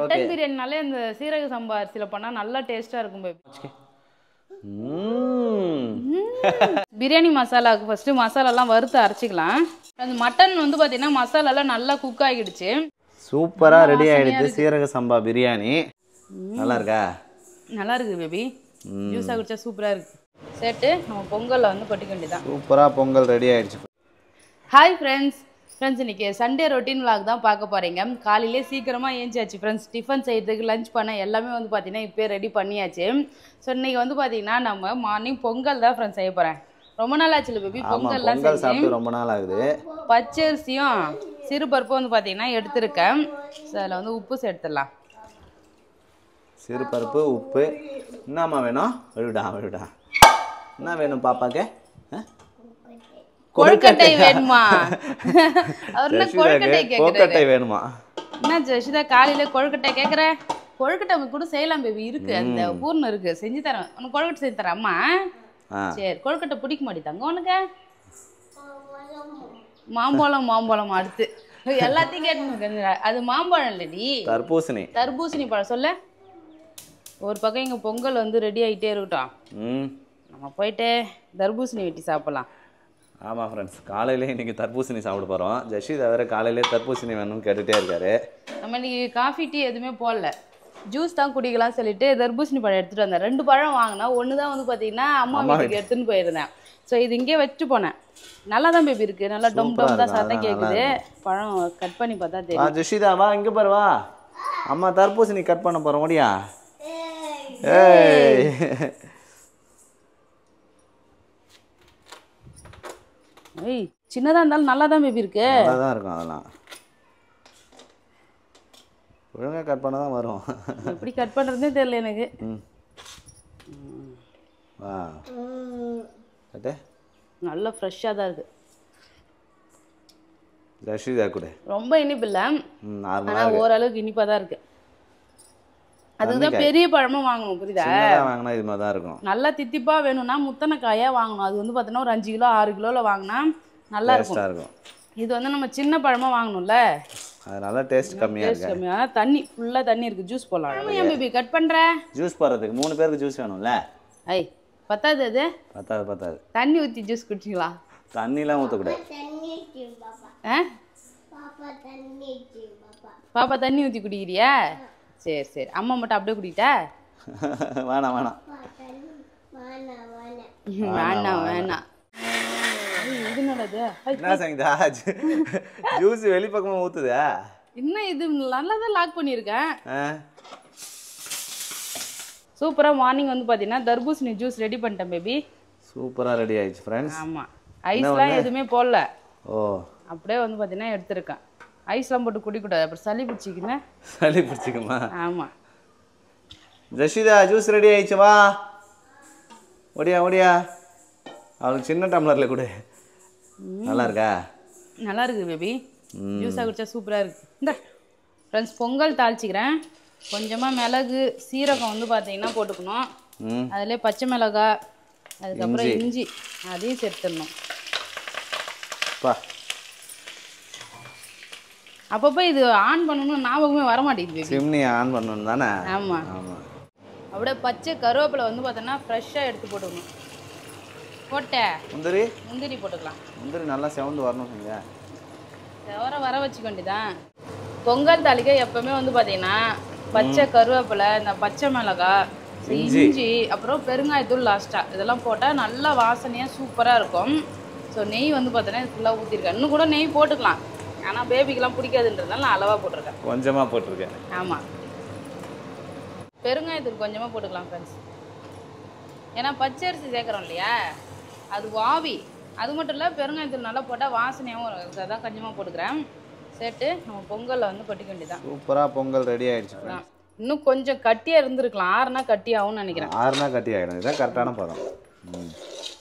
Mutton பிரியாணினாலே இந்த சீரக சம்பா அரிசியில் பண்ணால் நல்லா டேஸ்ட்டாக இருக்கும் பேபி. பிரியாணி மசாலாவுக்கு ஃபஸ்ட்டு மசாலாலாம் வறுத்து அரைச்சிக்கலாம். அந்த மட்டன் வந்து பார்த்தீங்கன்னா மசாலாலாம் நல்லா குக் ஆகிடுச்சு. சூப்பராக ரெடி ஆகிடுச்சு சீரக சம்பா பிரியாணி. நல்லா இருக்கா? நல்லா இருக்குது பேபி. ஜூஸாக குடிச்சா சூப்பராக இருக்குது. சேர்த்து நம்ம பொங்கலில் வந்து கொட்டிக்க வேண்டியதான். சூப்பராக பொங்கல் ரெடி ஆகிடுச்சு. ஹாய் ஃப்ரெண்ட்ஸ், இன்றைக்கி சண்டே ரொட்டீன் விலாக் தான் பார்க்க போகிறீங்க. காலையிலே சீக்கிரமாக ஏஞ்சாச்சு ஃப்ரெண்ட்ஸ். டிஃபன் செய்கிறதுக்கு லஞ்ச் பண்ண எல்லாமே வந்து பார்த்திங்கன்னா இப்போ ரெடி பண்ணியாச்சு. ஸோ இன்றைக்கி வந்து பார்த்திங்கன்னா நம்ம மார்னிங் பொங்கல் தான் ஃப்ரெண்ட்ஸ் செய்ய போகிறேன். ரொம்ப நாள் ஆச்சுல பேபி பொங்கல்லாம் சாப்பிட்டு ரொம்ப நாள் ஆகுது. பச்சரிசியும் சிறுபருப்பும் வந்து பார்த்திங்கன்னா எடுத்துருக்கேன். ஸோ அதில் வந்து உப்பு சேர்த்துடலாம். சிறுபருப்பு, உப்பு. என்னம்மா வேணும்? விழுடா என்ன வேணும் பாப்பாக்கு? கொழுக்கட்டை வேணுமா? அவர் என்ன கொழுக்கட்டை கேக்குறாரு? வேணுமா? என்ன ஜெஷிதா காலையில கொழுக்கட்டை கேக்குற? கொழுக்கட்டை கூட செய்யலாம் பேபி, இருக்கு அந்த பூர்ணம் இருக்கு, செஞ்சு தரேன். உனக்கு கொழுக்கட்டை செஞ்சு தரேன் அம்மா. சரி, கொழுக்கட்டை பிடிக்க மாட்டேங்க உனக்கு? மாம்பழம் அடுத்து எல்லாத்தையும் கேட்டு. அது மாம்பழம் இல்லடி, தர்பூசணி பழம். சொல்ல ஒரு பக்கம் இங்க பொங்கல் வந்து ரெடி ஆகிட்டே இருக்கட்டும். நம்ம போயிட்டு தர்பூசணி வெட்டி சாப்பிடலாம். ஆமாம் ஃப்ரெண்ட்ஸ், காலையிலே இன்றைக்கி தர்பூசணி சாப்பிட போகிறோம். ஜஷீதா வேறு காலையிலே தர்பூசணி வேணும்னு கேட்டுகிட்டே இருக்காரு. நம்ம இன்றைக்கி காஃபி டீ எதுவுமே போடல, ஜூஸ் தான் குடிக்கலாம் சொல்லிட்டு தர்பூசணி பழம் எடுத்துகிட்டு வந்தேன். 2 பழம் வாங்கினா, ஒன்று தான் வந்து பார்த்தீங்கன்னா அம்மா வீட்டுக்கு எடுத்துன்னு போயிருந்தேன். ஸோ இது இங்கே வச்சுட்டு போனேன். நல்லா தான் பேபி இருக்குது, நல்லா டொம் தான் சத்தம் கேட்குது. பழம் கட் பண்ணி பார்த்தா தெரியும். ஜஷீதா வா, இங்கே பாரு வா, அம்மா தர்பூசணி கட் பண்ண போகிறோம். ஓடியா? ஏய், சின்னதாக இருந்தாலும் நல்லா தான் பேபி இருக்கு. நல்லா தான் இருக்கும். அதெல்லாம் ஒழுங்காக கட் பண்ண தான் வரும். எப்படி கட் பண்ணுறதுனே தெரியல எனக்கு. வா கட்டு. நல்லா ஃப்ரெஷ்ஷாக தான் இருக்குது. ஜஷீதா கூட ரொம்ப இனிப்பு இல்லை, ஆனால் ஓரளவுக்கு இனிப்பாக தான் இருக்குது. அதுதான் பெரிய பழமும் வாங்கணும், புரியுதா? வாங்கினா இது மாதிரி தான் இருக்கும். நல்லா தித்திப்பாக வேணும்னா முத்தனை காயாக வாங்கணும். அது வந்து பார்த்தீங்கன்னா ஒரு 5 கிலோ 6 கிலோவில் வாங்கினா நல்லா இருக்கும். இது வந்து நம்ம சின்ன பழமாக வாங்கணும்ல, அதனால டேஸ்ட் கம்மியாக இருக்கு. கம்மியாக தண்ணி ஃபுல்லாக தண்ணி இருக்குது. ஜூஸ் போடலாம். ஏன் பேபி கட் பண்ணுற? ஜூஸ் போடுறதுக்கு 3 பேருக்கு ஜூஸ் வேணும்ல. ஐ பத்தாது, அது பத்தாது. தண்ணி ஊற்றி ஜூஸ் குடிச்சிங்களா? தண்ணிலாம் ஊற்றக்கூடாது. பாப்பா தண்ணி ஊற்றி குடிக்கிறியா? சரி, அம்மா மட்டும் அப்படியே குடிக்கிட்டா? வேணாம். இது நல்லது. என்ன சங்கீதா, ஜூஸ் வெளிப்பக்கமாக ஊற்றுதா? இன்னும் இது நல்லா தான் லாக் பண்ணியிருக்கேன். சூப்பராக மார்னிங் வந்து பார்த்தீங்கன்னா தர்பூசணி ஜூஸ் ரெடி பண்ணிட்டேன் பேபி. சூப்பராக ரெடி ஆயிடுச்சு ஃப்ரெண்ட்ஸ். ஆமாம், ஐஸ்லாம் எதுவுமே போடல. ஓ, அப்படியே வந்து பார்த்தீங்கன்னா எடுத்துருக்கேன். ஐஸ்லாம் போட்டு குடிக்கூடாது, அப்புறம் சளி பிடிச்சிக்குமா? ஆமாம். ஜஷீதா ஜூஸ் ரெடி ஆயிடுச்சு, வா ஓடியா. அவளுக்கு சின்ன டம்ளரில் கொடு. நல்லா இருக்கா? நல்லா இருக்குது பேபி. ஜூஸாக குடிச்சா சூப்பராக இருக்குது. இந்த ஃப்ரெண்ட்ஸ் பொங்கல் தாளிச்சிக்கிறேன். கொஞ்சமாக மிளகு சீரகம் வந்து பார்த்தீங்கன்னா போட்டுக்கணும். அதிலே பச்சை மிளகாய், அதுக்கப்புறம் இஞ்சி அதையும் சேர்த்துடணும். அப்பப்போ இது ஆன் பண்ணணும்னு ஞாபகமே வர மாட்டேங்குது. சிம்னி ஆன் பண்ணணும் தானே? ஆமாம். அப்படியே பச்சை கருவேப்பிலை வந்து பார்த்தோன்னா ஃப்ரெஷ்ஷாக எடுத்து போட்டுக்கணும். போட்டேன் முந்திரி போட்டுக்கலாம். முந்திரி நல்லா செவந்து வரணும். வர வச்சுக்க வேண்டியதான். பொங்கல் தாளிக்க எப்பவுமே வந்து பார்த்தீங்கன்னா பச்சை கருவேப்பிலை, இந்த பச்சை மிளகாய், இஞ்சி, அப்புறம் பெருங்காயத்தூள் லாஸ்ட்டாக இதெல்லாம் போட்டால் நல்லா வாசனையாக சூப்பராக இருக்கும். ஸோ நெய் வந்து பார்த்தீங்கன்னா ஃபுல்லாக ஊற்றிருக்கேன். இன்னும் கூட நெய் போட்டுக்கலாம், ஆனால் பேபிக்கெலாம் பிடிக்காதுன்றதுனால நான் அளவாக போட்டிருக்கேன். கொஞ்சமாக போட்டிருக்கேன். ஆமாம், பெருங்காயத்தூள் கொஞ்சமாக போட்டுக்கலாம் ஃப்ரெண்ட்ஸ். ஏன்னா பச்சரிசி சேர்க்குறோம் இல்லையா, அது வாவி. அது மட்டும் இல்லை, பெருங்காயத்தூள் நல்லா போட்டால் வாசனையாகவும் இருக்கும். அதான் கொஞ்சமாக போட்டுக்கிறேன். சேர்த்து நம்ம பொங்கலில் வந்து கொட்டிக்க வேண்டியதான். சூப்பராக பொங்கல் ரெடி ஆகிடுச்சு. இன்னும் கொஞ்சம் கட்டியாக இருந்திருக்கலாம், ஆறுனா கட்டி ஆகும்னு நினைக்கிறேன். ஆறுனா கட்டி ஆகிடும், இதுதான் கரெக்டான பதம்.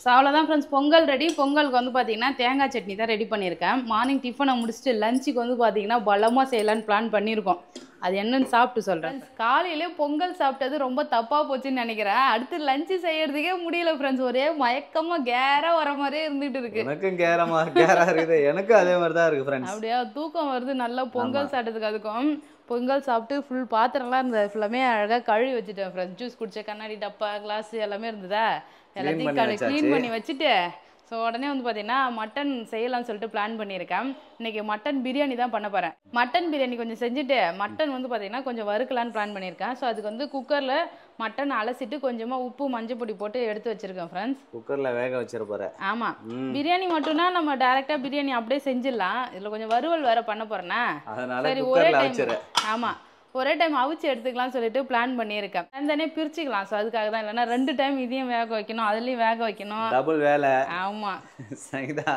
ஸோ அவ்வளோதான் ஃப்ரெண்ட்ஸ், பொங்கல் ரெடி. பொங்கலுக்கு வந்து பார்த்தீங்கன்னா தேங்காய் சட்னி தான் ரெடி பண்ணியிருக்கேன். மார்னிங் டிஃபனை முடிச்சுட்டு லஞ்சுக்கு வந்து பார்த்தீங்கன்னா பலமாக செய்யலான்னு பிளான் பண்ணியிருக்கோம். அது என்னன்னு சாப்பிட்டு சொல்கிறேன். காலையிலே பொங்கல் சாப்பிட்டது ரொம்ப தப்பாக போச்சுன்னு நினைக்கிறேன். அடுத்து லஞ்சு செய்யறதுக்கே முடியல ஃப்ரெண்ட்ஸ். ஒரே மயக்கமாக கேராக வர மாதிரியே இருந்துகிட்டு இருக்கு. எனக்கும் கேராக இருக்குது. எனக்கும் அதே மாதிரி தான் இருக்குது ஃப்ரெண்ட்ஸ். அப்படியே தூக்கம் வருது நல்லா பொங்கல் சாப்பிட்டதுக்கு. அதுக்கும் பொங்கல் சாப்பிட்டு ஃபுல் பாத்திரம்லாம் இருந்தது ஃபுல்லாமே அழகாக கழுவி வச்சுட்டேன் ஃப்ரெண்ட்ஸ். ஜூஸ் குடிச்ச கண்ணாடி டப்பா கிளாஸ் எல்லாமே இருந்ததா எல்லாத்தையும் க்ளீன் பண்ணி வச்சுட்டு ஸோ உடனே வந்து பார்த்தீங்கன்னா மட்டன் செய்யலாம்னு சொல்லிட்டு பிளான் பண்ணியிருக்கேன். இன்றைக்கி மட்டன் பிரியாணி தான் பண்ண போகிறேன். மட்டன் பிரியாணி கொஞ்சம் செஞ்சுட்டு மட்டன் வந்து பார்த்தீங்கன்னா கொஞ்சம் வறுக்கலான்னு பிளான் பண்ணியிருக்கேன். ஸோ அதுக்கு வந்து குக்கரில் மட்டன் அலசிட்டு கொஞ்சமாக உப்பு மஞ்சள் பொடி போட்டு எடுத்து வச்சுருக்கேன் ஃப்ரெண்ட்ஸ். குக்கரில் வேக வச்சிட போகிறேன். ஆமாம், பிரியாணி மட்டும்னா நம்ம டேரெக்டாக பிரியாணி அப்படியே செஞ்சிடலாம். இதில் கொஞ்சம் வறுவல் வேறு பண்ண போகிறேன்னா சரி ஒரே டைம் ஆமாம் ஒரே டைம் அவிச்சு எடுத்துக்கலாம் சொல்லிட்டு பிளான் பண்ணியிருக்கேன். தனித்தனியே பிரிச்சுக்கலாம். ஸோ அதுக்காக தான். இல்லைன்னா 2 டைம் இதையும் வேக வைக்கணும் அதுலேயும் வேக வைக்கணும், டபுள் வேலை. ஆமாம் சரிதா.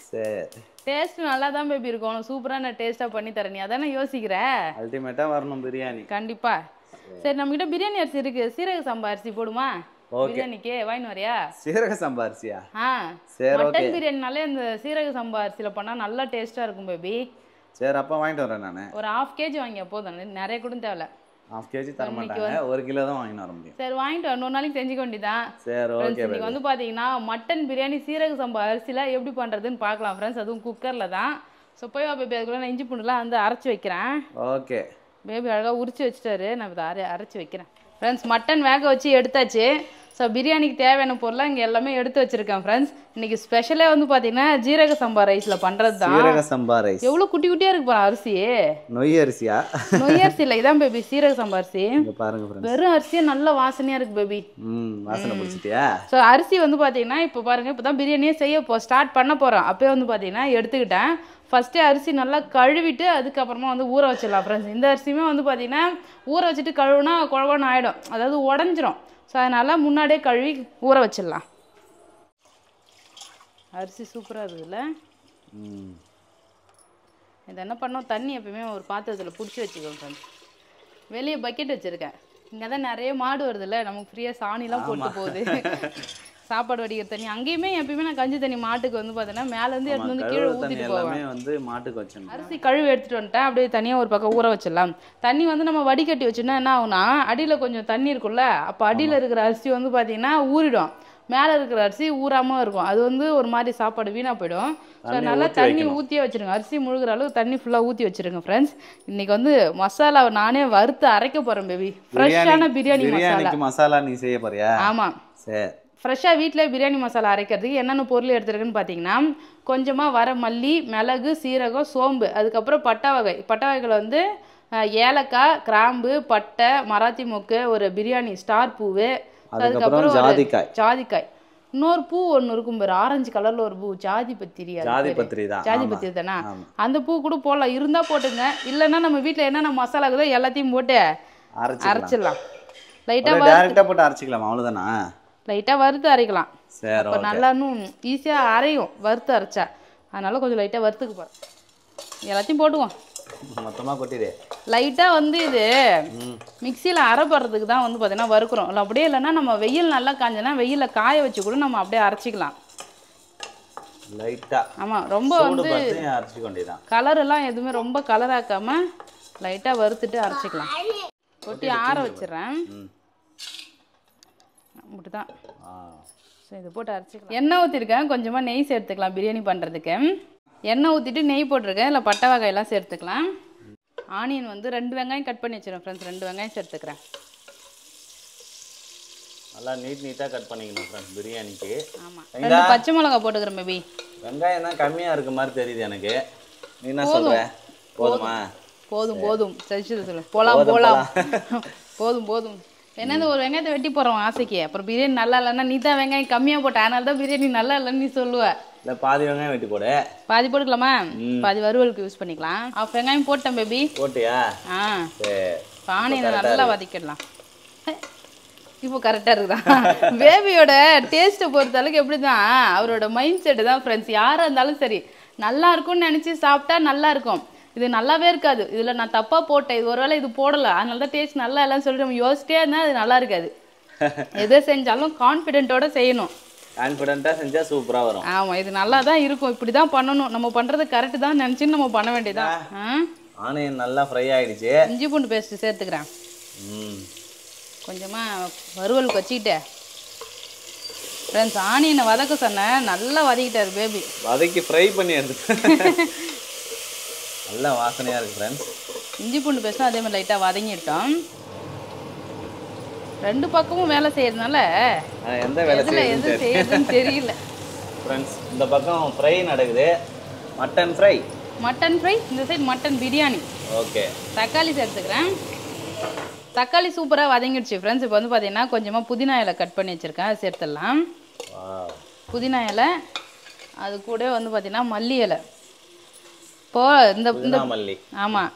சரி டேஸ்ட் நல்லா தான் பேபி இருக்கும். சூப்பரான டேஸ்ட்டாக பண்ணி தரேன். நீ அதானே யோசிக்கிற? அல்டிமேட்டாக வரணும் பிரியாணி. கண்டிப்பாக. சரி நம்மகிட்ட பிரியாணி அரிசி இருக்கு. சீரக சம்பா அரிசி போடுமா பிரியாணிக்கு? வாங்கின்னு வரியா? சீரக சம்பா அரிசியா? மட்டன் பிரியாணினாலே இந்த சீரக சம்பா அரிசியில் பண்ணால் நல்லா டேஸ்ட்டாக இருக்கும் பேபி. சரி அப்போ வாங்கிட்டு வரேன் நான். ஒரு 1/2 kg வாங்கியா போதும், நிறைய கூட தேவையில்ல. 1/2 kg தர மாட்டாங்க, 1 கிலோ தான் வாங்கிட்டு வர முடியும். சரி வாங்கிட்டு வர 1 நாளைக்கு செஞ்சுக்க வேண்டியதான். சரி ஓகே. இன்னைக்கு வந்து பார்த்தீங்கன்னா மட்டன் பிரியாணி சீரக சம்பா அரிசியில் எப்படி பண்ணுறதுன்னு பார்க்கலாம் ஃப்ரெண்ட்ஸ். அதுவும் குக்கரில் தான். ஸோ போய் பேபி அதுக்குள்ளே நான் இஞ்சி பூண்டுலாம் வந்து அரைச்சி வைக்கிறேன். ஓகே. பேபி அழகாக உரிச்சு வச்சுட்டாரு. நான் இதை அரைச்சி வைக்கிறேன் ஃப்ரெண்ட்ஸ். மட்டன் வேக வச்சு எடுத்தாச்சு. ஸோ பிரியாணிக்கு தேவையான பொருளாக இங்கே எல்லாமே எடுத்து வச்சிருக்கேன் ஃப்ரெண்ட்ஸ். இன்னைக்கு ஸ்பெஷலே வந்து பார்த்தீங்கன்னா ஜீரக சம்பா ரைஸில் பண்ணுறது தான். சீரக சம்பா ரைஸ் எவ்வளோ குட்டி குட்டியாக இருக்கு பாரு அரிசி. நொய் அரிசியா? நொய் அரிசி இல்லை, இதான் பேபி சீரக சம்பா அரிசி. பாருங்க ஃப்ரெண்ட்ஸ், வெறும் அரிசியே நல்ல வாசனையாக இருக்கு பேபி. வாசனை பிடிச்சிட்டியா? ஸோ அரிசி வந்து பார்த்தீங்கன்னா இப்போ பாருங்க, இப்போ தான் பிரியாணியே ஸ்டார்ட் பண்ண போகிறோம். அப்போயே வந்து பார்த்தீங்கன்னா எடுத்துக்கிட்டேன். ஃபஸ்ட்டே அரிசி நல்லா கழுவிட்டு அதுக்கப்புறமா வந்து ஊற வச்சிடலாம் ஃப்ரெண்ட்ஸ். இந்த அரிசியுமே வந்து பார்த்தீங்கன்னா ஊற வச்சுட்டு கழுவுனா குழவான்னு ஆகிடும், அதாவது உடஞ்சிரும். ஸோ அதனால் முன்னாடியே கழுவி ஊற வச்சிடலாம். அரிசி சூப்பராக இருக்குதுல்ல? இது என்ன பண்ணோம், தண்ணி எப்பயுமே ஒரு பாத்திரத்தில் பிடிச்சி வச்சுக்கோங்க ஃப்ரெண்ட்ஸ். வெளியே பக்கெட் வச்சுருக்கேன். இங்கே தான் நிறைய மாடு வருதுல்ல, நமக்கு ஃப்ரீயாக சாணிலாம் போட்டு போகுது. சாப்பாடு வடிக்கிற தண்ணி அங்கேயுமே எப்பயுமே நான் கஞ்சி தண்ணி மாட்டுக்கு வந்து பார்த்தீங்கன்னா மேலேருந்து எடுத்து வந்து கீழே ஊற்றிட்டு போவேன். வந்து மாட்டுக்கு வச்சேன். அரிசி கழுவி எடுத்துகிட்டு வந்துட்டேன். அப்படியே தனியாக ஒரு பக்கம் ஊற வச்சிடலாம். தண்ணி வந்து நம்ம வடிகட்டி வச்சோன்னா என்ன ஆகுனா, அடியில் கொஞ்சம் தண்ணி இருக்குல்ல, அப்போ அடியில் இருக்கிற அரிசி வந்து பார்த்தீங்கன்னா ஊறிடும், மேலே இருக்கிற அரிசி ஊறாமல் இருக்கும். அது வந்து ஒரு மாதிரி சாப்பாடு வீணாக போயிடும். ஸோ நல்லா தண்ணி ஊற்றியே வச்சுருங்க. அரிசி முழுகிற அளவுக்கு தண்ணி ஃபுல்லாக ஊற்றி வச்சுருங்க ஃப்ரெண்ட்ஸ். இன்றைக்கி வந்து மசாலாவை நானே வறுத்து அரைக்க போகிறேன் பேபி. ஃப்ரெஷ்ஷான பிரியாணி மசாலா நீ செய்ய போறியா? ஆமாம், சரி. ஃப்ரெஷ்ஷாக வீட்டில் பிரியாணி மசாலா அரைக்கிறதுக்கு என்னென்ன பொருள் எடுத்துருக்குன்னு பார்த்தீங்கன்னா, கொஞ்சமாக வர மல்லி, மிளகு, சீரகம், சோம்பு, அதுக்கப்புறம் பட்டை வகைகள் வந்து ஏலக்காய், கிராம்பு, பட்டை, மராத்தி மொக்கு, ஒரு பிரியாணி ஸ்டார் பூவு, அதுக்கப்புறம் ஜாதிக்காய், இன்னொரு பூ ஒன்று இருக்கும் பாரு, ஆரஞ்சு கலரில் ஒரு பூ, ஜாதி பத்திரி தானே, அந்த பூ கூட போடலாம், இருந்தால் போட்டுங்க. இல்லைன்னா நம்ம வீட்டில் என்னென்ன மசாலா இருக்குதோ எல்லாத்தையும் போட்டு அரைச்சிடலாம். லைட்டாக போட்டு அரைச்சிக்கலாம், அவ்வளோதானா? லைட்டாக வறுத்து அரைக்கலாம். அப்போ நல்லா இன்னும் ஈஸியாக அரையும் வறுத்து அரைச்சா. அதனால கொஞ்சம் லைட்டாக வறுத்துக்கு போகிறேன். எல்லாத்தையும் போட்டுவோம், மொத்தமாக கொட்டிடு. லைட்டாக வந்து இது மிக்சியில் அரைப்படுறதுக்கு தான் வந்து பார்த்தீங்கன்னா வறுக்கிறோம். இல்லை அப்படியே இல்லைன்னா நம்ம வெயில் நல்லா காஞ்சனா வெயிலில் காய வச்சு கூட நம்ம அப்படியே அரைச்சிக்கலாம் லைட்டாக. ஆமாம், ரொம்ப வந்து கலரெல்லாம் எதுவுமே ரொம்ப கலராக்காமல் லைட்டாக வறுத்துட்டு அரைச்சிக்கலாம். கொட்டி ஆற வச்சிடுறேன். இப்படிதான். ஸோ இது போட்டு அரைச்சிக்கலாம். எண்ணெய் ஊற்றிருக்கேன், கொஞ்சமாக நெய் சேர்த்துக்கலாம் பிரியாணி பண்ணுறதுக்கு. எண்ணெய் ஊற்றிட்டு நெய் போட்டிருக்கேன். இல்லை பட்டை வகையெல்லாம் சேர்த்துக்கலாம். ஆனியன் வந்து 2 வெங்காயம் கட் பண்ணி வச்சிருக்கேன் ஃப்ரெண்ட்ஸ். 2 வெங்காயம் சேர்த்துக்கிறேன். நல்லா நீட்டாக கட் பண்ணிக்கணும் ஃப்ரெண்ட்ஸ் பிரியாணிக்கு. ஆமாம், 2 பச்சை மிளகா போட்டுக்கிறேன் பேபி. வெங்காயம் தான் கம்மியாக இருக்க மாதிரி தெரியுது எனக்கு. நீ என்ன சொல்கிற? போதுமா? போதும் சரி சொல்லு. போலாம் போதும். என்னது ஒரு வெங்காயத்தை வெட்டி போகிறோம் ஆசைக்கு. அப்புறம் பிரியாணி நல்லா இல்லைன்னா நீ தான் வெங்காயம் கம்மியாக போட்ட, அதனால தான் பிரியாணி நல்லா இல்லைன்னு நீ சொல்லுவ. இல்லை பாதி வெங்காயம் வெட்டி போடு. பாதி போட்டுக்கலாமா? பாதி வறுவலுக்கு யூஸ் பண்ணிக்கலாம். 1/2 வெங்காயம் போட்டேன் பேபி. போட்டியா? ஆனியனை நல்லா வதக்கிடலாம். இப்போ கரெக்டாக இருக்குதா? பேபியோட டேஸ்ட்டை பொறுத்த அளவுக்கு எப்படி தான் அவரோட மைண்ட் செட்டு தான் ஃப்ரெண்ட்ஸ். யாராக இருந்தாலும் சரி, நல்லா இருக்கும்னு நினச்சி சாப்பிட்டா நல்லா இருக்கும். இது நல்லாவே இருக்காது, இதில் நான் தப்பாக போட்டேன், இது ஒருவேளை இது போடலை அதனால தான் டேஸ்ட் நல்லா இல்லைன்னு சொல்லிட்டு நம்ம யோசிச்சிட்டே இருந்தால் அது நல்லா இருக்காது. எதை செஞ்சாலும் கான்ஃபிடென்ட்டோட செய்யணும். கான்ஃபிடென்ட்டாக செஞ்சால் சூப்பராக வரும். ஆமாம், இது நல்லா தான் இருக்கும், இப்படி தான் பண்ணணும், நம்ம பண்ணுறது கரெக்டு தான் நினச்சின்னு நம்ம பண்ண வேண்டியதான். ஆனியன் நல்லா ஃப்ரை ஆகிடுச்சு. இஞ்சி பூண்டு பேஸ்ட்டு சேர்த்துக்கிறேன். கொஞ்சமாக வறுவலுக்கு வச்சுக்கிட்டேன் ஃப்ரெண்ட்ஸ். ஆனியனை வதக்க சொன்னேன், நல்லா வதக்கிட்டார் பேபி. வதக்கி ஃப்ரை பண்ணி எடுத்து நல்லா வாசனையாக இருக்குது ஃப்ரெண்ட்ஸ். இஞ்சி பூண்டு பேஸ்ட்டும் அதே மாதிரி லைட்டாக வதங்கிட்டோம். 2 பக்கமும் வேலை செய்யறதுனால எந்த வேலை எது செய்யறதுன்னு தெரியல. ஃப்ரெண்ட்ஸ் இந்த பக்கம் ஃப்ரை நடக்குது, மட்டன் ஃப்ரை. மட்டன் ஃப்ரை, இந்த சைடு மட்டன் பிரியாணி. ஓகே. தக்காளி சேர்த்துக்கிறேன். தக்காளி சூப்பராக வதங்கிடுச்சு ஃப்ரெண்ட்ஸ். இப்போ வந்து பார்த்தீங்கன்னா கொஞ்சமாக புதினா இலை கட் பண்ணி வச்சுருக்கேன், அது சேர்த்துடலாம். புதினா இலை, அது கூட வந்து பார்த்தீங்கன்னா மல்லி இலை. இப்போ இந்த மல்லி. ஆமாம்.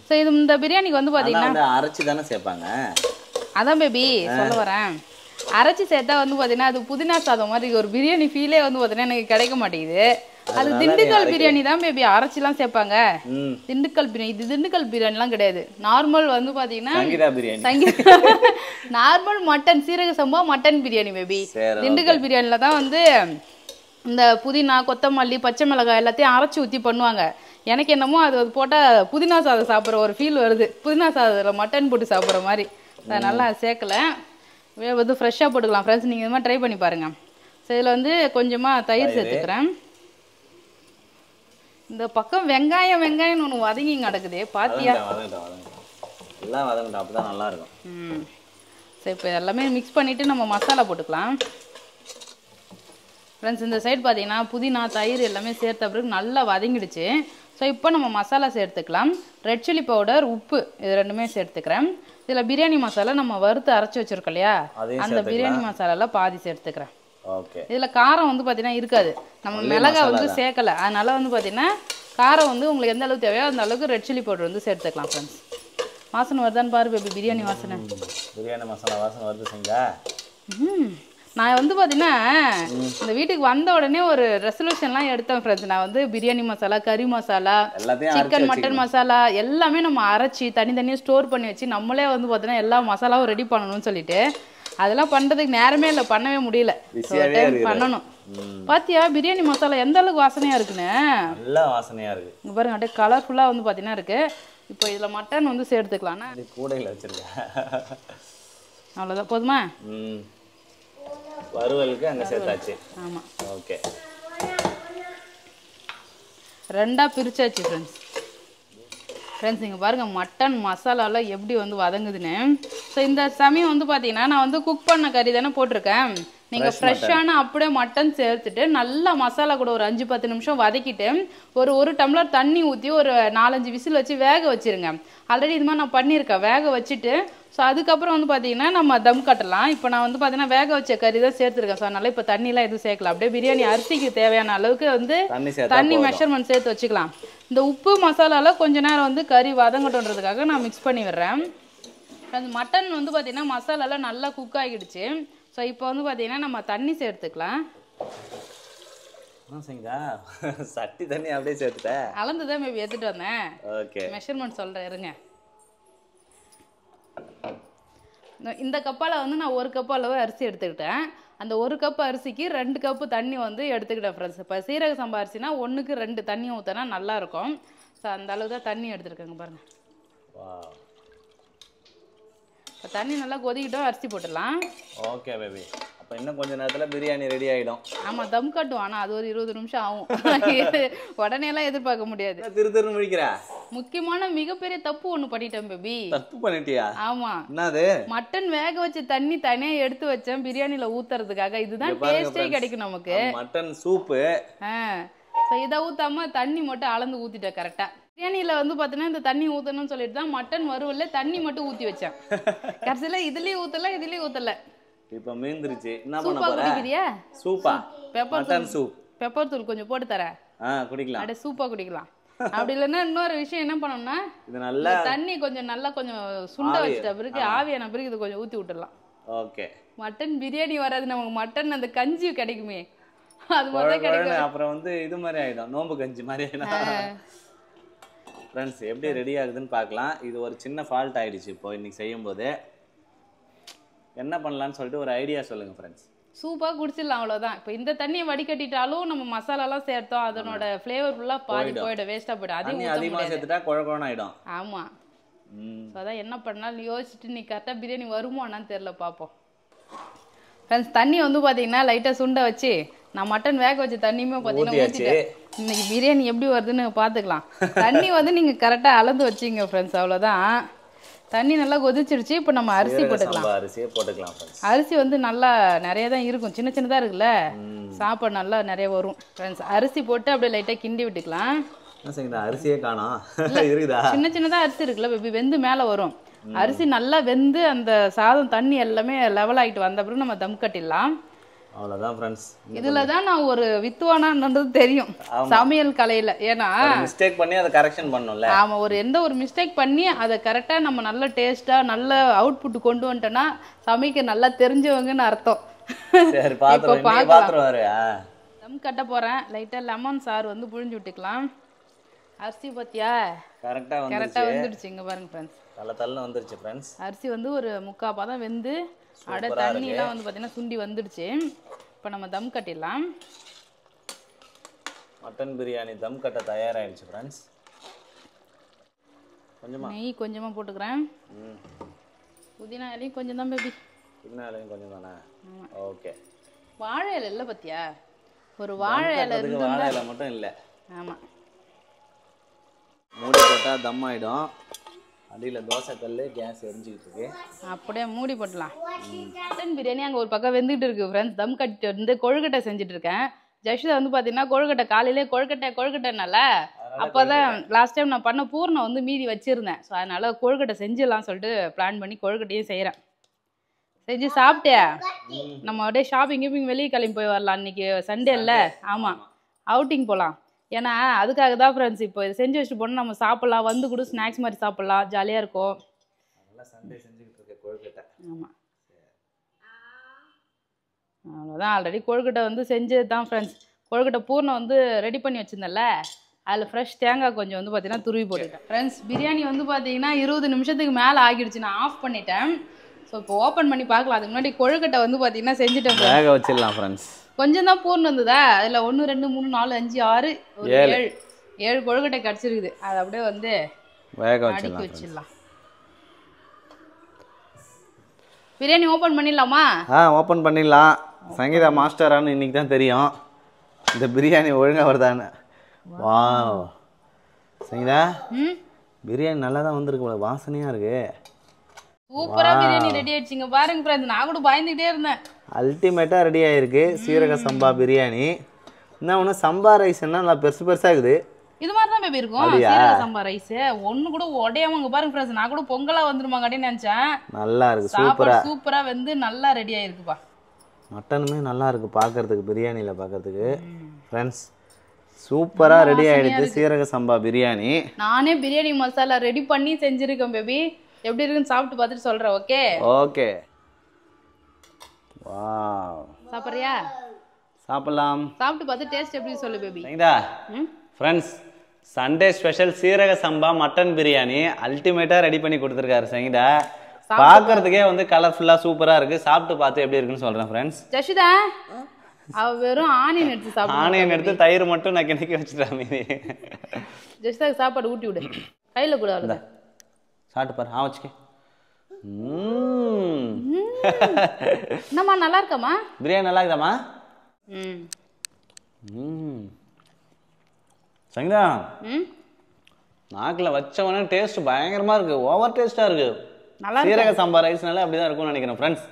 ஸோ இது இந்த பிரியாணிக்கு வந்து பார்த்தீங்கன்னா அரைச்சி தானே சேர்ப்பாங்க. அதான் பேபி சொல்ல வரேன். அரைச்சி சேர்த்தா வந்து பார்த்தீங்கன்னா அது புதினா சாதம் மாதிரி ஒரு பிரியாணி ஃபீலே வந்து பார்த்தீங்கன்னா எனக்கு கிடைக்க மாட்டேங்குது. அது திண்டுக்கல் பிரியாணி தான் பேபி அரைச்சிலாம் சேர்ப்பாங்க. திண்டுக்கல் பிரியாணி, இது திண்டுக்கல் பிரியாணிலாம் கிடையாது. நார்மல் வந்து பார்த்தீங்கன்னா நார்மல் மட்டன் சீரக சம்பா மட்டன் பிரியாணி பேபி. திண்டுக்கல் பிரியாணியில் தான் வந்து இந்த புதினா, கொத்தமல்லி, பச்சை மிளகாய் எல்லாத்தையும் அரைச்சி ஊற்றி பண்ணுவாங்க. எனக்கு என்னமோ அது போட்டால் புதினா சாதம் சாப்பிட்ற ஒரு ஃபீல் வருது. புதினா சாதத்தில் மட்டன் போட்டு சாப்பிட்ற மாதிரி. நல்லா சேர்க்கலை, வந்து ஃப்ரெஷ்ஷாக போட்டுக்கலாம் ஃப்ரெண்ட்ஸ். நீங்கள் இது மாதிரி ட்ரை பண்ணி பாருங்கள். ஸோ இதில் வந்து கொஞ்சமாக தயிர் சேர்த்துக்கிறேன். இந்த பக்கம் வெங்காயம்னு ஒன்று வதங்கி கிடக்குது பாத்தியா? எல்லாம் வதங்கட்டும், அப்போ தான் நல்லா இருக்கும். சரி, இப்போ எல்லாமே மிக்ஸ் பண்ணிவிட்டு நம்ம மசாலா போட்டுக்கலாம் ஃப்ரெண்ட்ஸ். இந்த சைடு பார்த்தீங்கன்னா புதினா, தயிர் எல்லாமே சேர்த்த பிறகு நல்லா வதங்கிடுச்சு. ஸோ இப்போ நம்ம மசாலா சேர்த்துக்கலாம். ரெட் சில்லி பவுடர், உப்பு, இது ரெண்டுமே சேர்த்துக்கிறேன். இதில் பிரியாணி மசாலா நம்ம வறுத்து அரைச்சி வச்சிருக்கோம் இல்லையா, அந்த பிரியாணி மசாலாவில் பாதி சேர்த்துக்கிறேன். இதில் காரம் வந்து பார்த்தீங்கன்னா இருக்காது, நம்ம மிளகாய் வந்து சேர்க்கலை. அதனால வந்து பார்த்தீங்கன்னா காரம் வந்து உங்களுக்கு எந்த அளவுக்கு தேவையோ அந்த அளவுக்கு ரெட் சில்லி பவுடர் வந்து சேர்த்துக்கலாம் ஃப்ரெண்ட்ஸ். வாசனை வருதான்னு பாரு பேபி, பிரியாணி வாசனை. பிரியாணி மசாலா வாசனை வருது செஞ்சா. நான் வந்து பார்த்தீங்கன்னா இந்த வீட்டுக்கு வந்த உடனே ஒரு ரெசல்யூஷன்லாம் எடுத்தேன் ஃப்ரெண்ட்ஸ். நான் வந்து பிரியாணி மசாலா, கறி மசாலா, சிக்கன் மட்டன் மசாலா எல்லாமே நம்ம அரைச்சி தனித்தனியாக ஸ்டோர் பண்ணி வச்சு நம்மளே வந்து பார்த்தீங்கன்னா எல்லா மசாலாவும் ரெடி பண்ணணும்னு சொல்லிட்டு அதெல்லாம் பண்ணுறதுக்கு நேரமே இல்லை, பண்ணவே முடியல. பண்ணணும். பாத்தியா பிரியாணி மசாலா எந்த அளவுக்கு வாசனையாக இருக்குன்னு? நல்லா வாசனையாக இருக்குது. இங்கே பாருங்க, அப்படியே கலர்ஃபுல்லாக வந்து பார்த்தீங்கன்னா இருக்குது. இப்போ இதில் மட்டன் வந்து சேர்த்துக்கலாம்னா கூடையில் வச்சுருக்கேன். அவ்வளோதான், போதுமா? வறுவலுக்கு அங்கே சேர்த்தாச்சு. ஆமாம், ஓகே. ரெண்டாக பிரிச்சாச்சு ஃப்ரெண்ட்ஸ். இங்கே பாருங்கள் மட்டன் மசாலாலாம் எப்படி வந்து வதங்குதுன்னு. ஸோ இந்த சமயம் வந்து பார்த்தீங்கன்னா நான் வந்து குக் பண்ண கறி தானே போட்டிருக்கேன். நீங்கள் ஃப்ரெஷ்ஷான அப்படியே மட்டன் சேர்த்துட்டு நல்லா மசாலா கூட ஒரு 5-10 நிமிஷம் வதக்கிட்டு ஒரு டம்ளர் தண்ணி ஊற்றி ஒரு 4-5 விசில் வச்சு வேக வச்சுருங்க. ஆல்ரெடி இது மாதிரி நான் பண்ணியிருக்கேன். வேக வச்சுட்டு ஸோ அதுக்கப்புறம் வந்து பார்த்தீங்கன்னா நம்ம தம் கட்டலாம். இப்போ நான் வந்து பார்த்தீங்கன்னா வேக வச்ச கறி தான் சேர்த்துருக்கேன். ஸோ அதனால் இப்போ தண்ணிலாம் எதுவும் சேர்க்கலாம். அப்படியே பிரியாணி அரிசிக்கு தேவையான அளவுக்கு வந்து தண்ணி மெஷர்மெண்ட் சேர்த்து வச்சுக்கலாம். இந்த உப்பு மசாலாவில் கொஞ்ச நேரம் வந்து கறி வதங்கட்டுன்றதுக்காக நான் மிக்ஸ் பண்ணி விடுறேன். அந்த மட்டன் வந்து பார்த்தீங்கன்னா மசாலாலாம் நல்லா குக் ஆகிடுச்சு. ஸோ இப்போ வந்து பார்த்தீங்கன்னா நம்ம தண்ணி சேர்த்துக்கலாம். சட்டி தண்ணி அப்படியே சேர்த்துட்டேன். அளந்து தான் மேபி எடுத்துகிட்டு வந்தேன். ஓகே, மெஷர்மெண்ட் சொல்கிறேன் இருங்க. இந்த கப்பால் வந்து நான் 1 கப் அளவு அரிசி எடுத்துக்கிட்டேன். அந்த 1 கப் அரிசிக்கு 2 கப்பு தண்ணி வந்து எடுத்துக்கிட்டேன் ஃப்ரெண்ட்ஸ். இப்போ சீரக சம்பா அரிசினா 1க்கு 2 தண்ணி ஊற்றினா நல்லாயிருக்கும். ஸோ அந்த அளவு தான் தண்ணி எடுத்துருக்கேங்க பாருங்கள். இப்போ தண்ணி நல்லா கொதிக்கிட்டோம், அரிசி போட்டுடலாம். ஓகே பேபி, அப்போ இன்னும் கொஞ்சம் நேரத்தில் பிரியாணி ரெடி ஆகிடும். ஆமாம், தம் கட்டும். ஆனால் அது ஒரு 20 நிமிஷம் ஆகும். உடனே எல்லாம் எதிர்பார்க்க முடியாது. திரு முடிக்கிறா. முக்கியமான மிகப்பெரிய தப்பு ஒன்று பண்ணிட்டேன் பேபி. தப்பு பண்ணிட்டியா? ஆமாம். என்னது? மட்டன் வேக வச்ச தண்ணி தனியாக எடுத்து வச்சேன் பிரியாணியில் ஊற்றுறதுக்காக. இதுதான் டேஸ்டே கிடைக்கும் நமக்கு. Mutton soup. ஸோ இதை ஊற்றாமல் தண்ணி மட்டும் அளந்து ஊற்றிட்டேன் கரெக்டாக. பிரியாணியில் வந்து பார்த்தீங்கன்னா இந்த தண்ணி ஊற்றணும்னு சொல்லிட்டு தான் மட்டன் வறுவல்ல தண்ணி மட்டும் ஊற்றி வச்சேன். கடைசியில் இதுலேயும் ஊற்றலை, இதுலேயும் ஊற்றலை. இப்போ மீந்துருச்சு. என்ன பண்ண சூப்பா குடிக்கிறியா? சூப்பா, பெப்பர் சூப். பெப்பர் தூள் கொஞ்சம் போட்டு தரேன், குடிக்கலாம். அப்படியே சூப்பா குடிக்கலாம். அப்படி இல்லைன்னா இன்னொரு விஷயம் என்ன பண்ணோம்னா இது நல்லா தண்ணி கொஞ்சம் நல்லா கொஞ்சம் சுண்ட வச்சுட்ட பிறகு ஆவியான பிறகு இது கொஞ்சம் ஊற்றி விட்டுடலாம். ஓகே. மட்டன் பிரியாணி வராது நமக்கு, மட்டன் அந்த கஞ்சி கிடைக்குமே அது மாதிரி கிடைக்கும். அப்புறம் வந்து இது மாதிரி ஆயிடும், நோம்பு கஞ்சி மாதிரி ஆயிடும். ஃப்ரெண்ட்ஸ் எப்படி ரெடி ஆகுதுன்னு பார்க்கலாம். இது ஒரு சின்ன ஃபால்ட் ஆயிடுச்சு இப்போ இன்னைக்கு செய்யும்போது. என்ன பண்ணலான்னு சொல்லிட்டு ஒரு ஐடியா சொல்லுங்க ஃப்ரெண்ட்ஸ். சூப்பாக குடிச்சிடலாம், அவ்வளோதான். இப்போ இந்த தண்ணியை வடிகட்டிட்டாலும் நம்ம மசாலாலாம் சேர்த்தோம், அதனோட ஃப்ளேவர் ஃபுல்லாக பாதி போயிடும், வேஸ்ட்டாக போயிடும். அதிகமாக சேர்த்துட்டா குழகுழன்னு ஆகிடும். ஆமாம். ஸோ அதான் என்ன பண்ணாலும் யோசிச்சுட்டு நீ கரெக்டாக பிரியாணி வருமோ என்னன்னு தெரில, பார்ப்போம். ஃப்ரெண்ட்ஸ் தண்ணி வந்து பார்த்தீங்கன்னா லைட்டாக சுண்ட வச்சு நான் மட்டன் வேக வச்ச தண்ணியுமே பார்த்தீங்கன்னா ஊற்றிட்டேன். இன்னைக்கு பிரியாணி எப்படி வருதுன்னு பார்த்துக்கலாம். தண்ணி வந்து நீங்கள் கரெக்டாக அளந்து வச்சிங்க ஃப்ரெண்ட்ஸ், அவ்வளோதான். தண்ணி நல்லா கொதிச்சிருச்சு. இப்போ நம்ம அரிசி போட்டுக்கலாம். அரிசியே போட்டுக்கலாம் ஃப்ரெண்ட்ஸ். அரிசி வந்து நல்லா நிறைய தான் இருக்கும், சின்ன சின்னதாக இருக்குல்ல, சாப்பாடு நல்லா நிறைய வரும் ஃப்ரெண்ட்ஸ். அரிசி போட்டு அப்படியே லைட்டாக கிண்டி விட்டுக்கலாம். அரிசியே காணோம் இருக்குதா? சின்ன சின்னதாக அரிசி இருக்குல்ல பேபி, வெந்து மேலே வரும். அரிசி நல்லா வெந்து அந்த சாதம் தண்ணி எல்லாமே லெவல் ஆகிட்டு வந்த பிறகு நம்ம தம் கட்டிடலாம். அவ்வளோதான் ஃப்ரெண்ட்ஸ். இதுல தான் நான் ஒரு வித்துவானான்றது தெரியும் சமையல் கலையில. ஏன்னா மிஸ்டேக் பண்ணி அதை கரெக்ஷன் பண்ணணும்ல. ஆமா, எந்த ஒரு மிஸ்டேக் பண்ணி அதை கரெக்டாக நம்ம நல்ல டேஸ்டா நல்ல அவுட்புட் கொண்டு வந்துட்டோம்னா சமைக்க நல்லா தெரிஞ்சவங்கன்னு அர்த்தம். சரி, பாத்துருவாரு. தம் கட்ட போறேன். லைட்டா லெமன் சாறு வந்து புழிஞ்சு விட்டுக்கலாம். அரிசி பாத்தியா கரெக்டா வந்துடுச்சு. இங்க பாருங்க ஃப்ரெண்ட்ஸ், தள்ள வந்துருச்சு ஃப்ரெண்ட்ஸ். அரிசி வந்து ஒரு 3/4 பதம் வெந்து அடை தண்ணியெல்லாம் வந்து பார்த்தீங்கன்னா சுண்டி வந்துடுச்சு. இப்போ நம்ம தம் கட்டிடலாம். மட்டன் பிரியாணி தம் கட்ட தயாராகிடுச்சு ஃப்ரெண்ட்ஸ். கொஞ்சமாக நெய் கொஞ்சமாக போட்டுக்கிறேன். புதினா இலையும் கொஞ்சம் தான் பேபி. புதினா இலையும் கொஞ்சம் தானே? ஓகே. வாழை இலை இல்லை பத்தியா? ஒரு வாழை இலை இருந்து வாழை இலை மட்டும் இல்லை. ஆமாம், மூடி போட்டால் தம் ஆகிடும். அடியில் தோசை கல் கேஸ் எரிஞ்சிக்கிட்டு இருக்கு. அப்படியே மூடி போட்டலாம். மட்டன் பிரியாணி அங்கே ஒரு பக்கம் வெந்துகிட்டு இருக்கு ஃப்ரெண்ட்ஸ். தம் கட்டிட்டு வந்து கொழுக்கட்டை செஞ்சுட்டு இருக்கேன். ஜஷ்தா வந்து பார்த்தீங்கன்னா கொழுக்கட்டை காலையிலே கொழுக்கட்டைனால அப்போ தான் லாஸ்ட் டைம் நான் பண்ண பூர்ணம் வந்து மீதி வச்சுருந்தேன். ஸோ அதனால் கொழுக்கட்டை செஞ்சிடலாம் சொல்லிட்டு பிளான் பண்ணி கொழுக்கட்டையும் செய்கிறேன். செஞ்சு சாப்பிட்டியா? நம்ம அப்படியே ஷாப்பிங் வெளியே கிளம்பி போய் வரலாம். இன்னைக்கு சண்டே இல்லை? ஆமாம், அவுட்டிங் போகலாம். ஏன்னா அதுக்காக தான் ஃப்ரெண்ட்ஸ் இப்போ இதை செஞ்சு வச்சுட்டு போனால் நம்ம சாப்பிட்லாம், வந்து கூட ஸ்நாக்ஸ் மாதிரி சாப்பிட்லாம், ஜாலியாக இருக்கும். ஆமாம், அவ்வளோதான். ஆல்ரெடி கொழுக்கட்டை வந்து செஞ்சது தான் ஃப்ரெண்ட்ஸ். கொழுக்கட்டை பூர்ணம் வந்து ரெடி பண்ணி வச்சுருந்தேன்ல, அதில் ஃப்ரெஷ் தேங்காய் கொஞ்சம் வந்து பார்த்தீங்கன்னா துருவி போட்டுட்டேன் ஃப்ரெண்ட்ஸ். பிரியாணி வந்து பார்த்தீங்கன்னா 20 நிமிஷத்துக்கு மேலே ஆகிடுச்சு. நான் ஆஃப் பண்ணிட்டேன். ஸோ இப்போ ஓப்பன் பண்ணி பார்க்கலாம். அதுக்கு முன்னாடி கொழுக்கட்டை வந்து பார்த்தீங்கன்னா செஞ்சுட்டேன். வேக வச்சிடலாம் ஃப்ரெண்ட்ஸ். கொஞ்சம் தான் பூர்ணம் இருந்ததா? அதில் 1 2 3 4 5 6 ஒரு 7 கொழுக்கட்டை கிடச்சிருக்குது. அதை அப்படியே வந்து வேக வச்சிடலாம். பிரியாணி ஓப்பன் பண்ணிடலாமா? ஓப்பன் பண்ணிடலாம். சங்கீதா மாஸ்டரானு இன்னைக்கு தான் தெரியும் இந்த பிரியாணி ஒழுங்காக வருதான்னு. வா சங்கீதா, பிரியாணி நல்லா தான் வந்திருக்கு, வாசனையாக இருக்கு. சூப்பரா பிரியாணி ரெடி ஆயிடுச்சுங்க பாருங்க ஃப்ரெண்ட்ஸ். நான் கூட பயந்துகிட்டே இருந்தேன். அல்டிமேட்டாக ரெடி ஆகிருக்கு சீரக சம்பா பிரியாணி. என்ன ஒன்று சம்பா ரைஸ்ன்னா நல்லா பெருசாக இருக்குது. இது மாதிரி தான் பேபி இருக்கும் சீரக சம்பா ரைஸ். ஒன்று கூட உடையாமங்க பாருங்க ஃப்ரெண்ட்ஸ். நான் கூட பொங்கலா வந்துருமாங்க அப்படின்னு நினச்சேன். நல்லா இருக்கு, சூப்பரா வந்து நல்லா ரெடி ஆயிருக்குப்பா. மட்டனுமே நல்லா இருக்கு பார்க்கறதுக்கு, பிரியாணியில் பார்க்கறதுக்கு ஃப்ரெண்ட்ஸ். சூப்பராக ரெடி ஆகிடுது சீரக சம்பா பிரியாணி. நானே பிரியாணி மசாலா ரெடி பண்ணி செஞ்சுருக்கேன் பேபி. எப்படி இருக்குன்னு சாப்பிட்டு பார்த்துட்டு சொல்கிறேன். Okay okay. வாவ், சாப்பிட்றியா? சாப்பிடலாம். சாப்பிட்டு பார்த்து டேஸ்ட் எப்படி சொல்லு பேபி. சரிங்களா ஃப்ரெண்ட்ஸ்? சண்டே ஸ்பெஷல் சீரக சம்பா மட்டன் பிரியாணி அல்டிமேட்டாக ரெடி பண்ணி கொடுத்துருக்காரு சங்கீதா. பார்க்கறதுக்கே வந்து கலர்ஃபுல்லாக சூப்பராக இருக்குது. சாப்பிட்டு பார்த்து எப்படி இருக்குன்னு சொல்கிறேன் ஃப்ரெண்ட்ஸ். ஜஷிதா அவ வெறும் ஆனியன் எடுத்து சாப்பிடு. ஆனியன் எடுத்து தயிர் மட்டும் நான் கிணக்கி வச்சுட்டேன். மீதி ஜஷிதாக்கு சாப்பாடு ஊட்டி விடு, கையில் கூட அவ்வளோ சாப்பிட்டு பாரு. வச்சுக்க. என்னம்மா நல்லா இருக்காமா? பிரியாணி நல்லா இருக்குதாம்மா? சங்கீதா, நாக்கில் வச்சவொடனே டேஸ்ட் பயங்கரமா இருக்கு, ஓவர் டேஸ்டா இருக்கு. சீரக சம்பா ரைஸ்னால அப்படிதான் இருக்கும்னு நினைக்கிறேன் ஃப்ரெண்ட்ஸ்.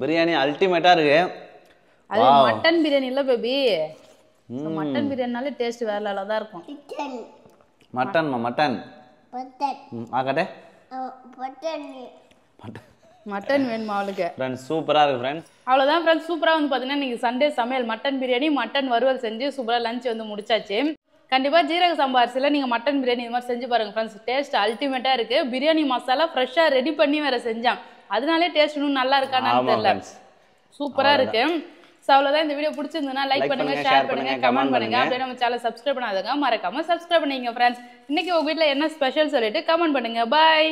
பிரியாணி அல்டிமேட்டா இருக்கு. அது மட்டன் பிரியாணி இல்ல பேபி. மட்டன் பிரியாணினாலே டேஸ்ட் வேற லெவலா தான் இருக்கும். மட்டன் மட்டன் ஆகட்டே மட்டன் வேணுமா அவளுக்கு? ஃப்ரெண்ட்ஸ் சூப்பரா இருக்கு ஃப்ரெண்ட்ஸ். அவ்வளோதான் ஃப்ரெண்ட்ஸ். சூப்பராக வந்து பார்த்தீங்கன்னா நீங்கள் சண்டே சமையல் மட்டன் பிரியாணி மட்டன் வறுவல் செஞ்சு சூப்பராக லஞ்ச் வந்து முடிச்சாச்சு. கண்டிப்பாக ஜீரக சம்பா அரிசியில் நீங்கள் மட்டன் பிரியாணி இது மாதிரி செஞ்சு பாருங்கள் ஃப்ரெண்ட்ஸ். டேஸ்ட் அல்டிமேட்டாக இருக்குது. பிரியாணி மசாலா ஃப்ரெஷ்ஷாக ரெடி பண்ணி வேறு செஞ்சான், அதனாலே டேஸ்ட் இன்னும் நல்லா இருக்கான்னு தெரியல. சூப்பராக இருக்கு. ஸோ அவ்வளோதான். இந்த வீடியோ பிடிச்சிருந்ததுன்னா லைக் பண்ணுங்க, ஷேர் பண்ணுங்க, கமெண்ட் பண்ணுங்க. அப்படியே நம்ம சேனல் சப்ஸ்கிரைப் பண்ணாதவங்க மறக்காம சப்ஸ்கிரைப் பண்ணிங்க ஃப்ரெண்ட்ஸ். இன்னைக்கு உங்க வீட்டில் என்ன ஸ்பெஷல் சொல்லிட்டு கமெண்ட் பண்ணுங்க. பாய்.